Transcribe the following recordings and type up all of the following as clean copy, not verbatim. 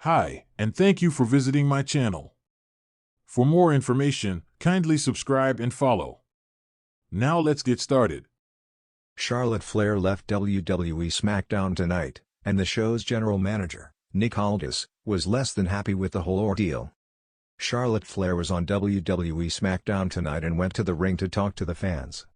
Hi, and thank you for visiting my channel. For more information, kindly subscribe and follow. Now let's get started. Charlotte Flair left WWE SmackDown tonight, and the show's general manager, Aldis, was less than happy with the whole ordeal. Charlotte Flair was on WWE SmackDown tonight and went to the ring to talk to the fans.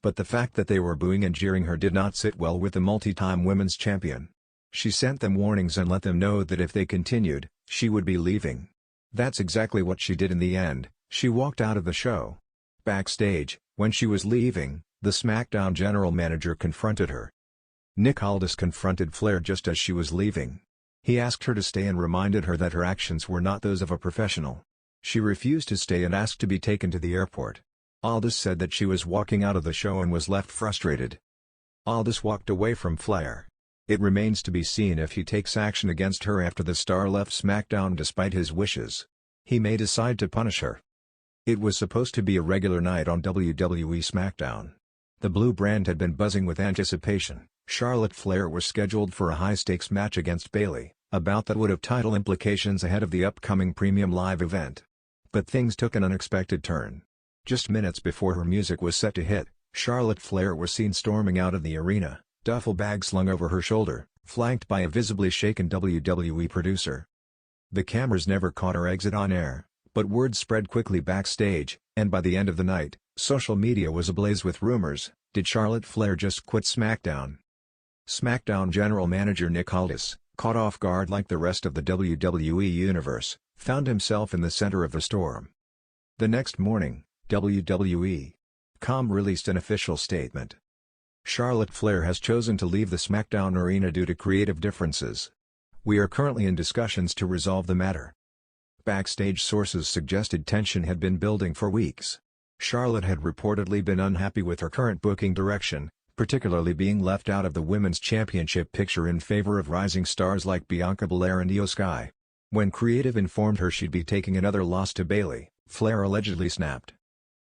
But the fact that they were booing and jeering her did not sit well with the multi-time women's champion. She sent them warnings and let them know that if they continued, she would be leaving. That's exactly what she did in the end. She walked out of the show. Backstage, when she was leaving, the SmackDown general manager confronted her. Aldis confronted Flair just as she was leaving. He asked her to stay and reminded her that her actions were not those of a professional. She refused to stay and asked to be taken to the airport. Aldis said that she was walking out of the show and was left frustrated. Aldis walked away from Flair. It remains to be seen if he takes action against her after the star left SmackDown despite his wishes. He may decide to punish her. It was supposed to be a regular night on WWE SmackDown. The blue brand had been buzzing with anticipation. Charlotte Flair was scheduled for a high-stakes match against Bayley, a bout that would have title implications ahead of the upcoming Premium Live event. But things took an unexpected turn. Just minutes before her music was set to hit, Charlotte Flair was seen storming out of the arena, duffel bag slung over her shoulder, flanked by a visibly shaken WWE producer. The cameras never caught her exit on air, but word spread quickly backstage, and by the end of the night, social media was ablaze with rumors. Did Charlotte Flair just quit SmackDown? SmackDown general manager Aldis, caught off guard like the rest of the WWE universe, found himself in the center of the storm. The next morning, WWE.com released an official statement. Charlotte Flair has chosen to leave the SmackDown arena due to creative differences. We are currently in discussions to resolve the matter. Backstage sources suggested tension had been building for weeks. Charlotte had reportedly been unhappy with her current booking direction, particularly being left out of the Women's Championship picture in favor of rising stars like Bianca Belair and Io Sky. When creative informed her she'd be taking another loss to Bayley, Flair allegedly snapped.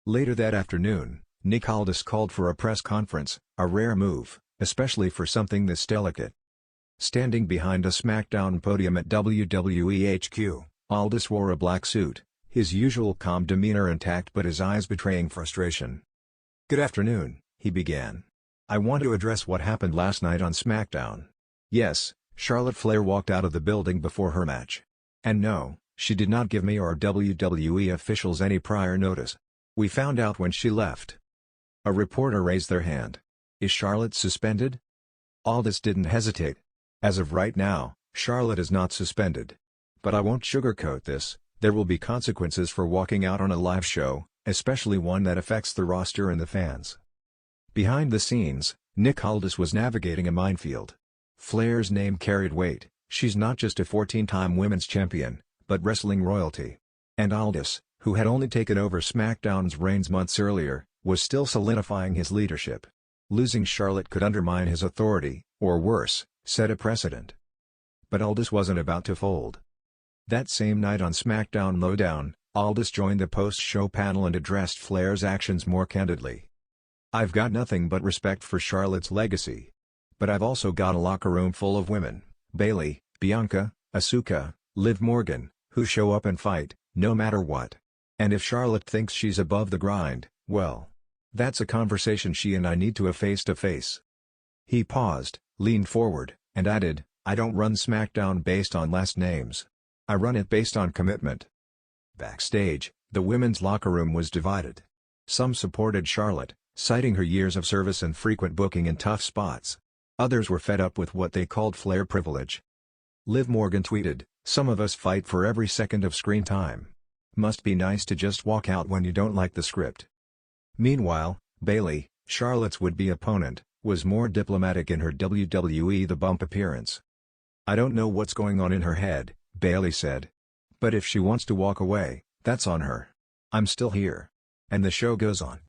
Later that afternoon, Aldis called for a press conference, a rare move, especially for something this delicate. Standing behind a SmackDown podium at WWE HQ, Aldis wore a black suit, his usual calm demeanor intact but his eyes betraying frustration. "Good afternoon," he began. "I want to address what happened last night on SmackDown. Yes, Charlotte Flair walked out of the building before her match. And no, she did not give me or WWE officials any prior notice. We found out when she left." A reporter raised their hand. "Is Charlotte suspended?" Aldis didn't hesitate. "As of right now, Charlotte is not suspended. But I won't sugarcoat this, there will be consequences for walking out on a live show, especially one that affects the roster and the fans." Behind the scenes, Aldis was navigating a minefield. Flair's name carried weight. She's not just a 14-time women's champion, but wrestling royalty. And Aldis, who had only taken over SmackDown's reins months earlier, was still solidifying his leadership. Losing Charlotte could undermine his authority, or worse, set a precedent. But Aldis wasn't about to fold. That same night on SmackDown Lowdown, Aldis joined the post-show panel and addressed Flair's actions more candidly. "I've got nothing but respect for Charlotte's legacy. But I've also got a locker room full of women, Bayley, Bianca, Asuka, Liv Morgan, who show up and fight, no matter what. And if Charlotte thinks she's above the grind, well, that's a conversation she and I need to have face-to-face." He paused, leaned forward, and added, "I don't run SmackDown based on last names. I run it based on commitment." Backstage, the women's locker room was divided. Some supported Charlotte, citing her years of service and frequent booking in tough spots. Others were fed up with what they called Flair privilege. Liv Morgan tweeted, "Some of us fight for every second of screen time. Must be nice to just walk out when you don't like the script." Meanwhile, Bayley, Charlotte's would-be opponent, was more diplomatic in her WWE The Bump appearance. "I don't know what's going on in her head," Bayley said. "But if she wants to walk away, that's on her. I'm still here. And the show goes on."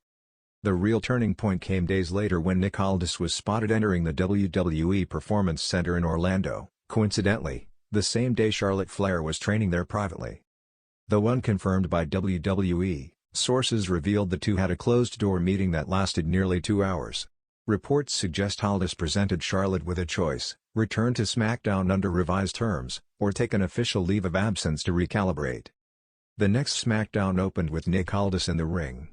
The real turning point came days later when Aldis was spotted entering the WWE Performance Center in Orlando, coincidentally, the same day Charlotte Flair was training there privately. Though unconfirmed by WWE, sources revealed the two had a closed-door meeting that lasted nearly 2 hours. Reports suggest Aldis presented Charlotte with a choice: return to SmackDown under revised terms, or take an official leave of absence to recalibrate. The next SmackDown opened with Nick Aldis in the ring.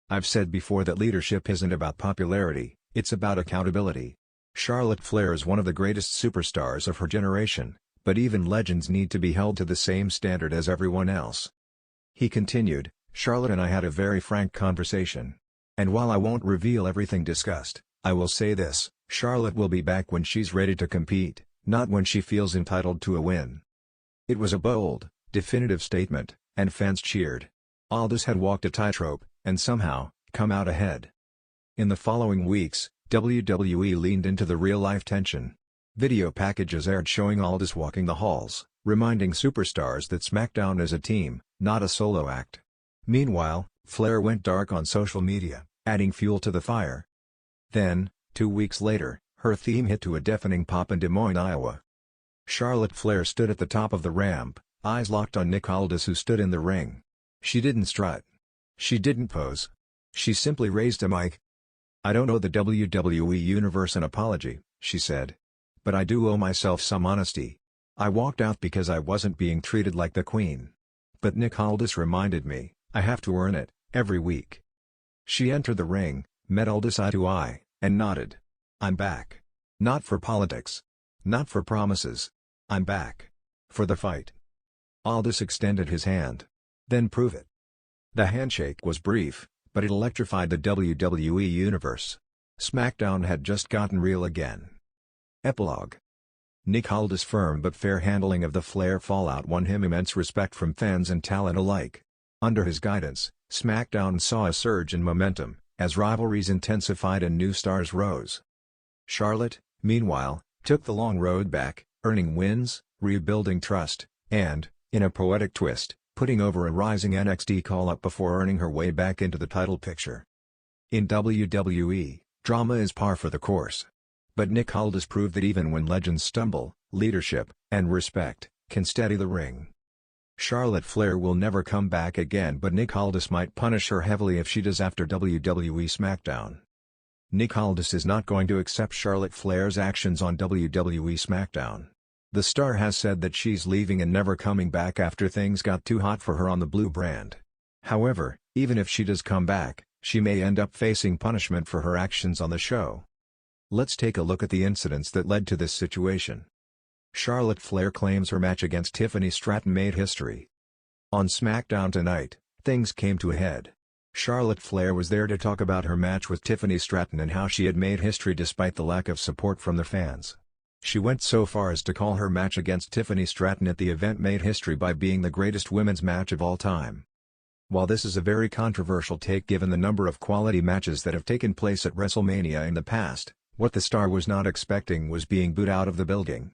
I've said before that leadership isn't about popularity, it's about accountability. Charlotte Flair is one of the greatest superstars of her generation, but even legends need to be held to the same standard as everyone else. He continued, Charlotte and I had a very frank conversation. And while I won't reveal everything discussed, I will say this, Charlotte will be back when she's ready to compete, not when she feels entitled to a win. It was a bold, definitive statement, and fans cheered. Aldis had walked a tightrope, and somehow, come out ahead. In the following weeks, WWE leaned into the real-life tension. Video packages aired showing Aldis walking the halls, reminding superstars that SmackDown is a team, not a solo act. Meanwhile, Flair went dark on social media, adding fuel to the fire. Then, 2 weeks later, her theme hit to a deafening pop in Des Moines, Iowa. Charlotte Flair stood at the top of the ramp, eyes locked on Nick Aldis, who stood in the ring. She didn't strut. She didn't pose. She simply raised a mic. I don't owe the WWE Universe an apology, she said. But I do owe myself some honesty. I walked out because I wasn't being treated like the queen. But Nick Aldis reminded me, I have to earn it, every week. She entered the ring, met Aldis eye to eye, and nodded. I'm back. Not for politics. Not for promises. I'm back. For the fight. Aldis extended his hand. Then prove it. The handshake was brief, but it electrified the WWE Universe. SmackDown had just gotten real again. Epilogue. Nick Aldis' firm but fair handling of the Flair fallout won him immense respect from fans and talent alike. Under his guidance, SmackDown saw a surge in momentum, as rivalries intensified and new stars rose. Charlotte, meanwhile, took the long road back, earning wins, rebuilding trust, and, in a poetic twist, putting over a rising NXT call-up before earning her way back into the title picture. In WWE, drama is par for the course. But Nick Aldis proved that even when legends stumble, leadership, and respect, can steady the ring. Charlotte Flair will never come back again, but Nick Aldis might punish her heavily if she does after WWE SmackDown. Nick Aldis is not going to accept Charlotte Flair's actions on WWE SmackDown. The star has said that she's leaving and never coming back after things got too hot for her on the Blue brand. However, even if she does come back, she may end up facing punishment for her actions on the show. Let's take a look at the incidents that led to this situation. Charlotte Flair claims her match against Tiffany Stratton made history. On SmackDown tonight, things came to a head. Charlotte Flair was there to talk about her match with Tiffany Stratton and how she had made history despite the lack of support from the fans. She went so far as to call her match against Tiffany Stratton at the event made history by being the greatest women's match of all time. While this is a very controversial take given the number of quality matches that have taken place at WrestleMania in the past, what the star was not expecting was being booed out of the building.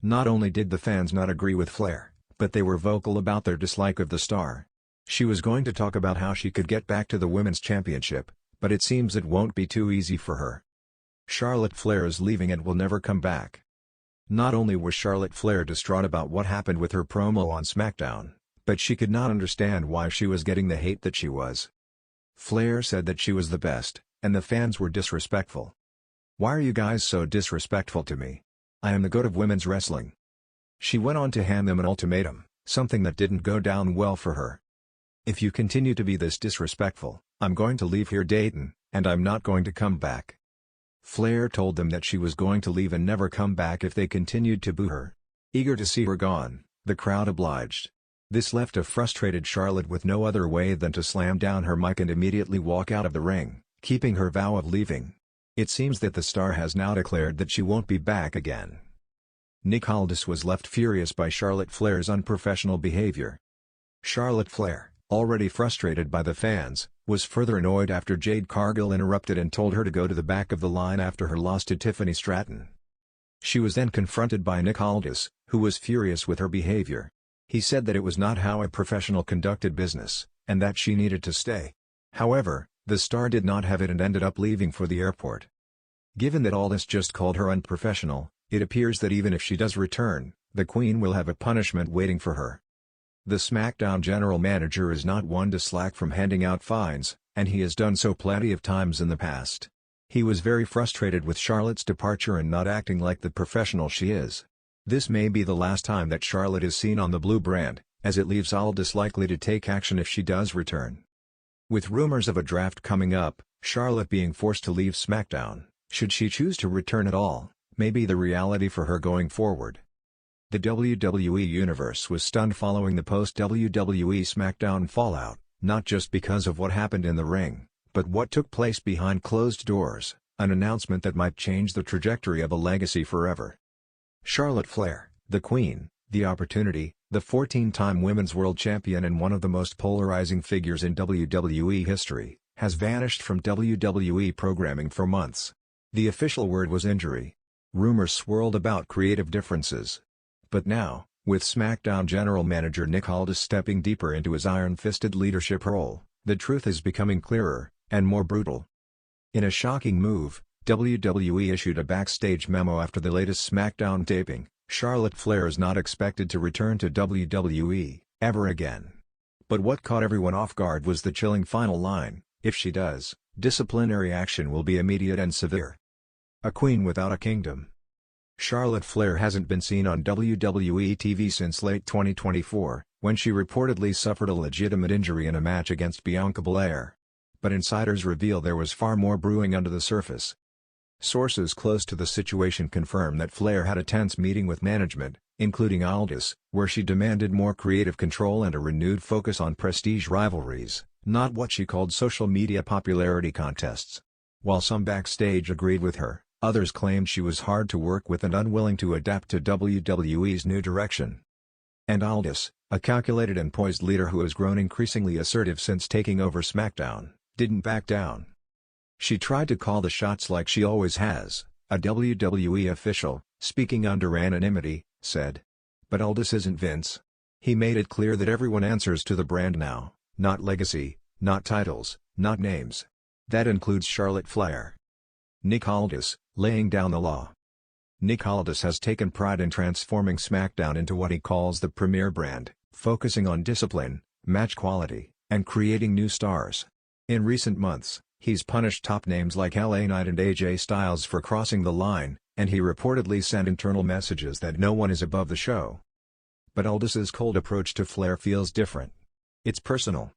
Not only did the fans not agree with Flair, but they were vocal about their dislike of the star. She was going to talk about how she could get back to the Women's Championship, but it seems it won't be too easy for her. Charlotte Flair is leaving and will never come back. Not only was Charlotte Flair distraught about what happened with her promo on SmackDown, but she could not understand why she was getting the hate that she was. Flair said that she was the best, and the fans were disrespectful. Why are you guys so disrespectful to me? I am the GOAT of women's wrestling. She went on to hand them an ultimatum, something that didn't go down well for her. If you continue to be this disrespectful, I'm going to leave here Dayton, and I'm not going to come back. Flair told them that she was going to leave and never come back if they continued to boo her. Eager to see her gone, the crowd obliged. This left a frustrated Charlotte with no other way than to slam down her mic and immediately walk out of the ring, keeping her vow of leaving. It seems that the star has now declared that she won't be back again. Nick Aldis was left furious by Charlotte Flair's unprofessional behavior. Charlotte Flair, already frustrated by the fans, was further annoyed after Jade Cargill interrupted and told her to go to the back of the line after her loss to Tiffany Stratton. She was then confronted by Nick Aldis, who was furious with her behavior. He said that it was not how a professional conducted business, and that she needed to stay. However, the star did not have it and ended up leaving for the airport. Given that Aldis just called her unprofessional, it appears that even if she does return, the Queen will have a punishment waiting for her. The SmackDown general manager is not one to slack from handing out fines, and he has done so plenty of times in the past. He was very frustrated with Charlotte's departure and not acting like the professional she is. This may be the last time that Charlotte is seen on the blue brand, as it leaves Aldis likely to take action if she does return. With rumors of a draft coming up, Charlotte being forced to leave SmackDown, should she choose to return at all, may be the reality for her going forward. The WWE Universe was stunned following the post-WWE SmackDown fallout, not just because of what happened in the ring, but what took place behind closed doors, an announcement that might change the trajectory of a legacy forever. Charlotte Flair, the Queen, the Opportunity, the 14-time Women's World Champion and one of the most polarizing figures in WWE history, has vanished from WWE programming for months. The official word was injury. Rumors swirled about creative differences. But now, with SmackDown General Manager Nick Aldis stepping deeper into his iron-fisted leadership role, the truth is becoming clearer, and more brutal. In a shocking move, WWE issued a backstage memo after the latest SmackDown taping. Charlotte Flair is not expected to return to WWE, ever again. But what caught everyone off guard was the chilling final line: if she does, disciplinary action will be immediate and severe. A queen without a kingdom. Charlotte Flair hasn't been seen on WWE TV since late 2024, when she reportedly suffered a legitimate injury in a match against Bianca Belair. But insiders reveal there was far more brewing under the surface. Sources close to the situation confirm that Flair had a tense meeting with management, including Aldis, where she demanded more creative control and a renewed focus on prestige rivalries, not what she called social media popularity contests. While some backstage agreed with her, others claimed she was hard to work with and unwilling to adapt to WWE's new direction. And Aldis, a calculated and poised leader who has grown increasingly assertive since taking over SmackDown, didn't back down. She tried to call the shots like she always has, a WWE official, speaking under anonymity, said. But Aldis isn't Vince. He made it clear that everyone answers to the brand now, not legacy, not titles, not names. That includes Charlotte Flair. Nick Aldis, laying down the law. Nick Aldis has taken pride in transforming SmackDown into what he calls the premier brand, focusing on discipline, match quality, and creating new stars. In recent months, he's punished top names like LA Knight and AJ Styles for crossing the line, and he reportedly sent internal messages that no one is above the show. But Aldis's cold approach to Flair feels different. It's personal.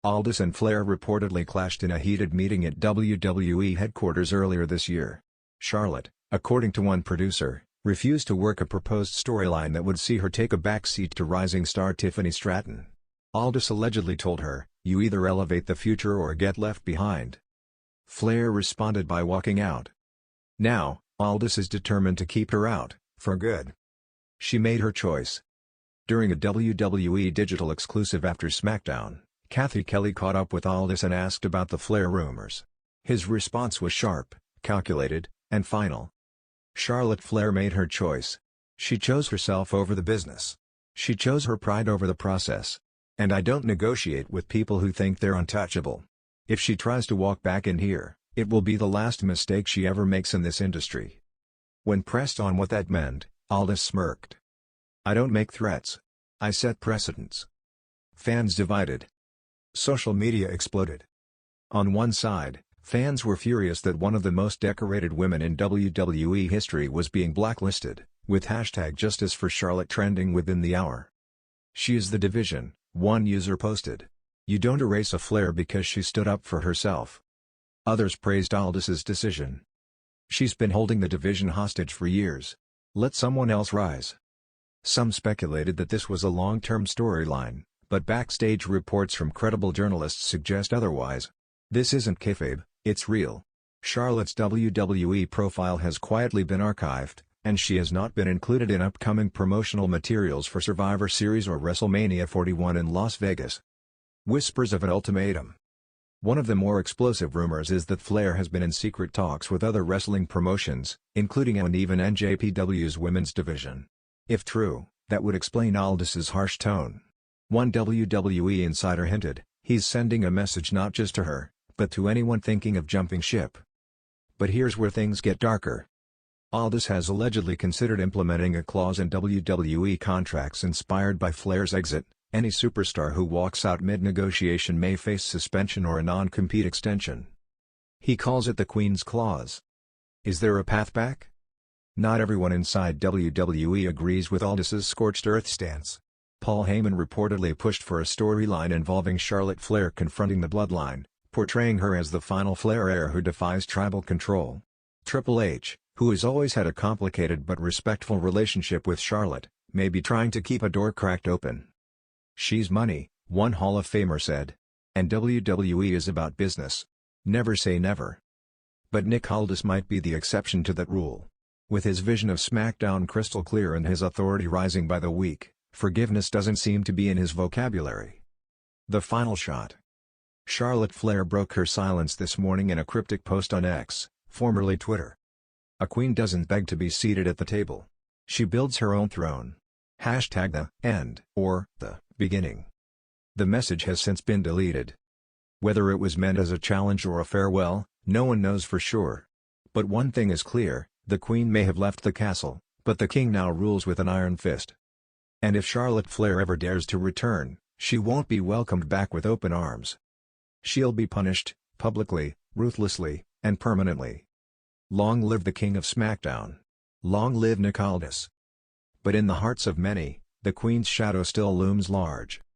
Aldis and Flair reportedly clashed in a heated meeting at WWE headquarters earlier this year. Charlotte, according to one producer, refused to work a proposed storyline that would see her take a backseat to rising star Tiffany Stratton. Aldis allegedly told her, "You either elevate the future or get left behind." Flair responded by walking out. Now, Aldis is determined to keep her out, for good. She made her choice. During a WWE digital exclusive after SmackDown, Kathy Kelly caught up with Aldis and asked about the Flair rumors. His response was sharp, calculated, and final. Charlotte Flair made her choice. She chose herself over the business. She chose her pride over the process. And I don't negotiate with people who think they're untouchable. If she tries to walk back in here, it will be the last mistake she ever makes in this industry. When pressed on what that meant, Aldis smirked. "I don't make threats. I set precedents." Fans divided. Social media exploded. On one side, fans were furious that one of the most decorated women in WWE history was being blacklisted, with #Justice for Charlotte trending within the hour. "She is the division," one user posted. "You don't erase a Flair because she stood up for herself." Others praised Aldis's decision. "She's been holding the division hostage for years. Let someone else rise." Some speculated that this was a long-term storyline, but backstage reports from credible journalists suggest otherwise. This isn't kayfabe, it's real. Charlotte's WWE profile has quietly been archived, and she has not been included in upcoming promotional materials for Survivor Series or WrestleMania 41 in Las Vegas. Whispers of an ultimatum. One of the more explosive rumors is that Flair has been in secret talks with other wrestling promotions, including and even NJPW's women's division. If true, that would explain Aldis's harsh tone. One WWE insider hinted, he's sending a message not just to her, but to anyone thinking of jumping ship. But here's where things get darker. Aldis has allegedly considered implementing a clause in WWE contracts inspired by Flair's exit. Any superstar who walks out mid-negotiation may face suspension or a non-compete extension. He calls it the Queen's Clause. Is there a path back? Not everyone inside WWE agrees with Aldis's scorched earth stance. Paul Heyman reportedly pushed for a storyline involving Charlotte Flair confronting the Bloodline, portraying her as the final Flair heir who defies tribal control. Triple H, who has always had a complicated but respectful relationship with Charlotte, may be trying to keep a door cracked open. "She's money," one Hall of Famer said. "And WWE is about business. Never say never." But Nick Aldis might be the exception to that rule. With his vision of SmackDown crystal clear and his authority rising by the week, forgiveness doesn't seem to be in his vocabulary. The final shot. Charlotte Flair broke her silence this morning in a cryptic post on X, formerly Twitter. "A queen doesn't beg to be seated at the table. She builds her own throne. Hashtag the end or the beginning." The message has since been deleted. Whether it was meant as a challenge or a farewell, no one knows for sure. But one thing is clear, the queen may have left the castle, but the king now rules with an iron fist. And if Charlotte Flair ever dares to return, she won't be welcomed back with open arms. She'll be punished, publicly, ruthlessly, and permanently. Long live the King of SmackDown. Long live Nick Aldis. But in the hearts of many, the Queen's shadow still looms large.